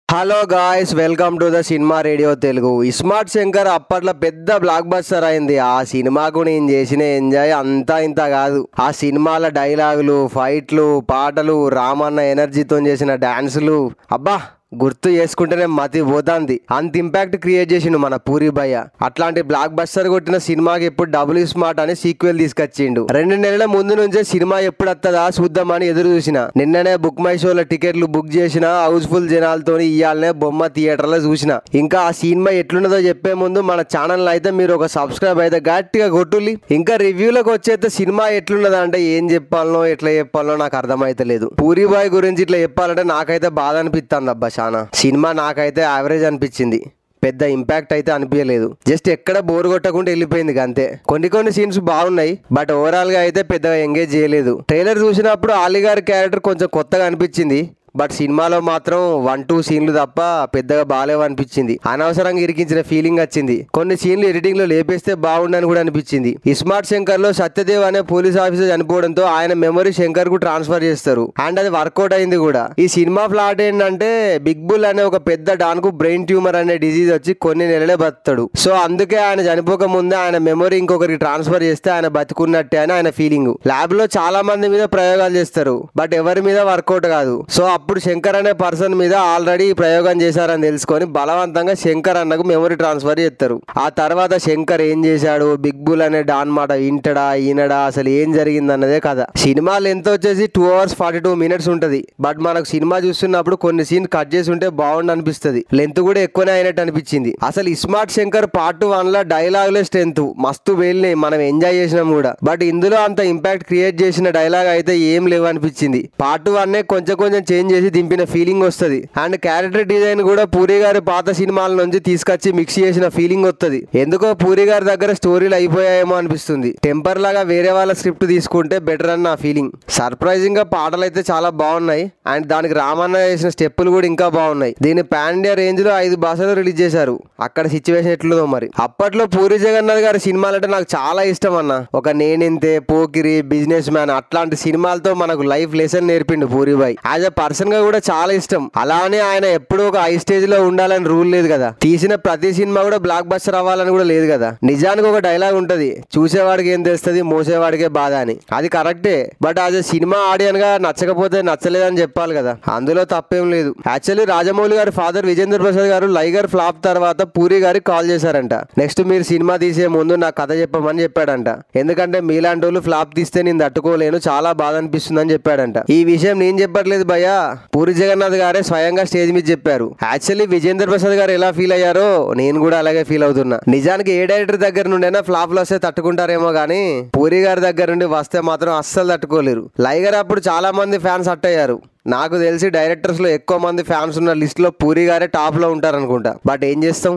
Hello guys, welcome to the cinema radio Telugu. ISmart Shankar అప్పట్లో పెద్ద block buster అయింది. ఆ సినిమాకు నేను చేసిన ఎంజాయ్ అంతా ఇంత కాదు. ఆ సినిమాల డైలాగులు, ఫైట్లు, పాటలు, రామన్న ఎనర్జీతో చేసిన డాన్సులు, అబ్బా గుర్తు చేసుకుంటేనే మతి పోతాంది. అంత ఇంపాక్ట్ క్రియేట్ చేసిండు మన పూరి భయ్య. అట్లాంటి బ్లాక్ బస్టర్ కొట్టిన సినిమాకి ఇప్పుడు డబుల్ స్మార్ట్ అని సీక్వెల్ తీసుకొచ్చిండు. 2 నెలల ముందు నుంచే సినిమా ఎప్పుడు వస్తుందా చూద్దామని ఎదురు చూసిన. నిన్ననే బుక్ మై షోలో టికెట్లు బుక్ చేసిన. హౌస్ఫుల్ జనాలతో ఇయ్యాలనే బొమ్మ థియేటర్లో చూసిన. ఇంకా ఆ సినిమా ఎట్లున్నదో చెప్పే ముందు మన ఛానల్ అయితే మీరు ఒక సబ్స్క్రైబ్ అయితే గట్టిగా కొట్టులి. ఇంకా రివ్యూలకు వచ్చేస్తే సినిమా ఎట్లున్నదా అంటే ఏం చెప్పాలనో ఎట్లా చెప్పాలనో నాకు అర్థమైతలేదు. పూరి బాయ్ గురించి ఇట్లా చెప్పాలంటే నాకైతే బాధ అనిపిస్తుంది అబ్బా. సినిమా నాకైతే యావరేజ్ అనిపించింది. పెద్ద ఇంపాక్ట్ అయితే అనిపించలేదు. జస్ట్ ఎక్కడ బోర్ కొట్టకుండా వెళ్ళిపోయింది అంతే. కొన్ని సీన్స్ బాగున్నాయి, బట్ ఓవరాల్ గా అయితే పెద్దగా ఎంగేజ్ చేయలేదు. ట్రైలర్ చూసినప్పుడు ఆలీ గారి క్యారెక్టర్ కొంచెం కొత్తగా అనిపించింది. బట్ సినిమాలో మాత్రం 1-2 సీన్లు తప్ప పెద్దగా బాగాలేవు అనిపించింది. అనవసరంగా ఇరికించిన ఫీలింగ్ వచ్చింది. కొన్ని సీన్లు ఎడిటింగ్ లో లేపేస్తే బాగుండని కూడా అనిపించింది. ఇస్మార్ట్ శంకర్ లో సత్యదేవ్ అనే పోలీస్ ఆఫీసర్ చనిపోవడంతో ఆయన మెమరీ శంకర్ కు ట్రాన్స్ఫర్ చేస్తారు. అండ్ అది వర్కౌట్ అయింది కూడా. ఈ సినిమా ప్లాట్ ఏంటంటే బిగ్ బుల్ అనే ఒక పెద్ద డాన్ కు బ్రెయిన్ ట్యూమర్ అనే డిజీజ్ వచ్చి కొన్ని నెలలే బతుకుతాడు. సో అందుకే ఆయన చనిపోక ముందే ఆయన మెమరీ ఇంకొకరికి ట్రాన్స్ఫర్ చేస్తే ఆయన బతుకున్నట్టే అని ఆయన ఫీలింగ్. ల్యాబ్ లో చాలా మంది మీద ప్రయోగాలు చేస్తారు, బట్ ఎవరి మీద వర్కౌట్ కాదు. సో అప్పుడు శంకర్ అనే పర్సన్ మీద ఆల్రెడీ ప్రయోగం చేశారని తెలుసుకొని బలవంతంగా శంకర్ అన్నకు మెమరీ ట్రాన్స్ఫర్ చేస్తారు. ఆ తర్వాత శంకర్ ఏం చేశాడు, బిగ్ బుల్ అనే డాన్ మాట వింటడా ఈనడా, అసలు ఏం జరిగింది అన్నదే కథ. సినిమా లెంత్ వచ్చేసి 2 hours 42 minutes ఉంటది. బట్ మనకు సినిమా చూస్తున్నప్పుడు కొన్ని సీన్ కట్ చేసి ఉంటే బాగుండు అనిపిస్తుంది. లెంత్ కూడా ఎక్కువనే అయినట్టు అనిపించింది. అసలు ఇస్మార్ట్ శంకర్ పార్ట్ 1 లో డైలాగులే స్ట్రెంత్ మస్తు వెళ్ళినాయి, మనం ఎంజాయ్ చేసినాం కూడా. బట్ ఇందులో అంత ఇంపాక్ట్ క్రియేట్ చేసిన డైలాగ్ అయితే ఏం లేవు అనిపించింది. పార్ట్ 1 కొంచెం చేంజ్ చేసి దింపిన ఫీలింగ్ వస్తుంది. అండ్ క్యారెక్టర్ డిజైన్ కూడా పూరి గారి పాత సినిమాల నుంచి తీసుకొచ్చి మిక్స్ చేసిన ఫీలింగ్ వస్తుంది. ఎందుకో పూరి గారి దగ్గర స్టోరీలు అయిపోయాయేమో అనిపిస్తుంది. టెంపర్ లాగా వేరే వాళ్ళ స్క్రిప్ట్ తీసుకుంటే బెటర్ అని నా ఫీలింగ్. సర్ప్రైజింగ్ గా పాటలు అయితే చాలా బాగున్నాయి. అండ్ దానికి రామన్న చేసిన స్టెప్పులు కూడా ఇంకా బాగున్నాయి. దీన్ని పాన్ ఇండియా రేంజ్ లో 5 భాషలు రిలీజ్ చేశారు. అక్కడ సిచ్యువేషన్ ఎట్లుందో మరి. అప్పట్లో పూరి జగన్నాథ్ గారి సినిమాలంటే నాకు చాలా ఇష్టం అన్న. ఒక నేనింతే, పోకిరి, బిజినెస్ మ్యాన్ అట్లాంటి సినిమాలతో మనకు లైఫ్ లెసన్ నేర్పిండు Puri boy. As a person గా కూడా చాలా ఇష్టం. అలానే ఆయన ఎప్పుడు ఒక హై స్టేజ్ లో ఉండాలని రూల్ లేదు కదా. తీసిన ప్రతి సినిమా కూడా బ్లాక్ బస్టర్ అవ్వాలని కూడా లేదు కదా. నిజానికి ఒక డైలాగ్ ఉంటది, చూసేవాడికి ఏం తెస్తుంది మోసేవాడికే బాధ అని. అది కరెక్టే. బట్ అది సినిమా ఆడియన్ గా నచ్చకపోతే నచ్చలేదని చెప్పాలి కదా. అందులో తప్పేం లేదు. యాక్చువల్లీ రాజమౌళి గారి ఫాదర్ విజేంద్ర ప్రసాద్ గారు లైగర్ ఫ్లాప్ తర్వాత పూరి గారికి కాల్ చేశారంట. నెక్స్ట్ మీరు సినిమా తీసే ముందు నా కథ చెప్పమని చెప్పాడంట. ఎందుకంటే మీలాంటి వాళ్ళు ఫ్లాప్ తీస్తే నేను తట్టుకోలేను, చాలా బాధ అనిపిస్తుంది అని చెప్పాడంట. ఈ విషయం నేను చెప్పట్లేదు భయ్యా, పూరి జగన్నాథ్ గారే స్వయంగా స్టేజ్ మీద చెప్పారు. యాక్చువల్లీ విజేంద్ర ప్రసాద్ గారు ఎలా ఫీల్ అయ్యారో నేను కూడా అలాగే ఫీల్ అవుతున్నా. నిజానికి ఏ డైరెక్టర్ దగ్గర నుండైనా ఫ్లాప్లు వస్తే తట్టుకుంటారేమో కానీ పూరి గారి దగ్గర నుండి వస్తే మాత్రం అస్సలు తట్టుకోలేరు. లైగర్ అప్పుడు చాలా మంది ఫ్యాన్స్ హట్ అయ్యారు. నాకు తెలిసి డైరెక్టర్స్ లో ఎక్కువ మంది ఫ్యాన్స్ ఉన్న లిస్ట్ లో పూరి గారే టాప్ లో ఉంటారు అనుకుంటా. బట్ ఏం చేస్తాం,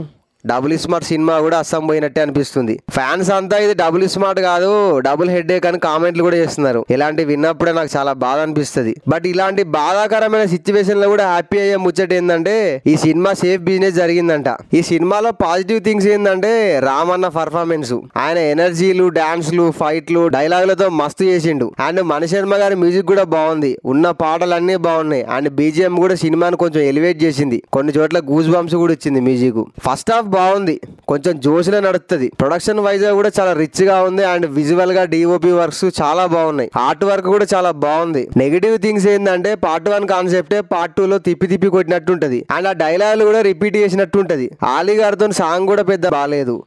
డబుల్ స్మార్ట్ సినిమా కూడా అస్సం పోయినట్టే అనిపిస్తుంది. ఫ్యాన్స్ అంతా ఇది డబుల్ స్మార్ట్ కాదు డబుల్ హెడ్ ఏక్ అని కామెంట్లు కూడా చేస్తున్నారు. ఇలాంటి విన్నప్పుడే నాకు చాలా బాధ అనిపిస్తుంది. బట్ ఇలాంటి బాధాకరమైన సిచ్యువేషన్ లో కూడా హ్యాపీ అయ్యే ముచ్చట ఏంటంటే ఈ సినిమా సేఫ్ బిజినెస్ జరిగిందంట. ఈ సినిమాలో పాజిటివ్ థింగ్స్ ఏంటంటే రామన్న పర్ఫార్మెన్స్, ఆయన ఎనర్జీలు, డాన్స్లు, ఫైట్లు, డైలాగులతో మస్తు చేసిండు. అండ్ మణిశర్మ గారి మ్యూజిక్ కూడా బాగుంది. ఉన్న పాటలన్నీ బాగున్నాయి. అండ్ బీజిఎం కూడా సినిమాను కొంచెం ఎలివేట్ చేసింది. కొన్ని చోట్ల గూస్ బంప్స్ కూడా ఇచ్చింది మ్యూజిక్. ఫస్ట్ హాఫ్ బాగుంది, కొంచెం జోష్లో నడుస్తుంది. ప్రొడక్షన్ వైజ్ కూడా చాలా రిచ్ గా ఉంది. అండ్ విజువల్ గా డిఓపి వర్క్స్ చాలా బాగున్నాయి. ఆర్ట్ వర్క్ కూడా చాలా బాగుంది. నెగిటివ్ థింగ్స్ ఏంటంటే పార్ట్ 1 కాన్సెప్టే పార్ట్ 2 లో తిప్పి కొట్టినట్టు ఉంటది. అండ్ ఆ డైలాగులు కూడా రిపీట్ చేసినట్టు ఉంటది. ఆలీ గారితో సాంగ్ కూడా పెద్ద బాగాలేదు.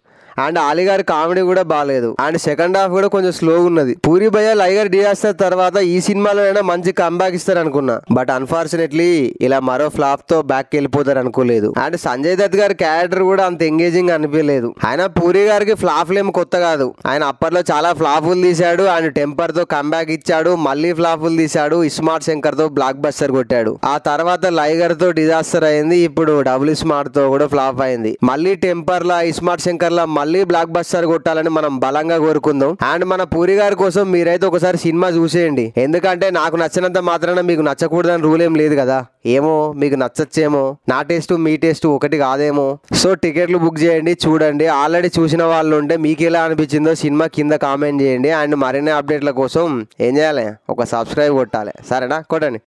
అండ్ ఆలీ గారి కామెడీ కూడా బాగాలేదు. అండ్ సెకండ్ హాఫ్ కూడా కొంచెం స్లోగా ఉన్నది. పూరి భయ్య లైగర్ డిజాస్టర్ తర్వాత ఈ సినిమాలో మంచి కంబ్యాక్ ఇస్తారు అనుకున్నా. బట్ అన్ఫార్చునేట్లీ ఇలా మరో ఫ్లాప్ తో బ్యాక్ వెళ్ళిపోతారు అనుకోలేదు. అండ్ సంజయ్ దత్ గారి క్యారెక్టర్ కూడా అంత ఎంగేజింగ్ అనిపించలేదు. ఆయన పూరి గారికి ఫ్లాప్లు ఏమి కొత్త కాదు. ఆయన అప్పట్లో చాలా ఫ్లాపులు తీశాడు. అండ్ టెంపర్ తో కంబ్యాక్ ఇచ్చాడు, మళ్ళీ ఫ్లాపులు తీశాడు. ఇస్మార్ట్ శంకర్ తో బ్లాక్ బస్టర్ కొట్టాడు. ఆ తర్వాత లైగర్ తో డిజాస్టర్ అయింది. ఇప్పుడు డబుల్ స్మార్ట్ తో కూడా ఫ్లాప్ అయింది. మళ్ళీ టెంపర్ లా ఇస్మార్ట్ శంకర్ లా మళ్ళీ బ్లాక్ బస్టర్ కొట్టాలని మనం బలంగా కోరుకుందాం. అండ్ మన పూరి గారి కోసం మీరైతే ఒకసారి సినిమా చూసేయండి. ఎందుకంటే నాకు నచ్చినంత మాత్రాన మీకు నచ్చకూడదని రూల్ ఏం లేదు కదా. ఏమో మీకు నచ్చచ్చేమో, నా టేస్ట్ మీ టేస్ట్ ఒకటి కాదేమో. సో టికెట్లు బుక్ చేయండి, చూడండి. ఆల్రెడీ చూసిన వాళ్ళు ఉంటే మీకు ఎలా అనిపించిందో సినిమా కింద కామెంట్ చేయండి. అండ్ మరిన్ని అప్డేట్ల కోసం ఏం చేయాలి, ఒక సబ్స్క్రైబ్ కొట్టాలి. సరేనా, కొట్టండి.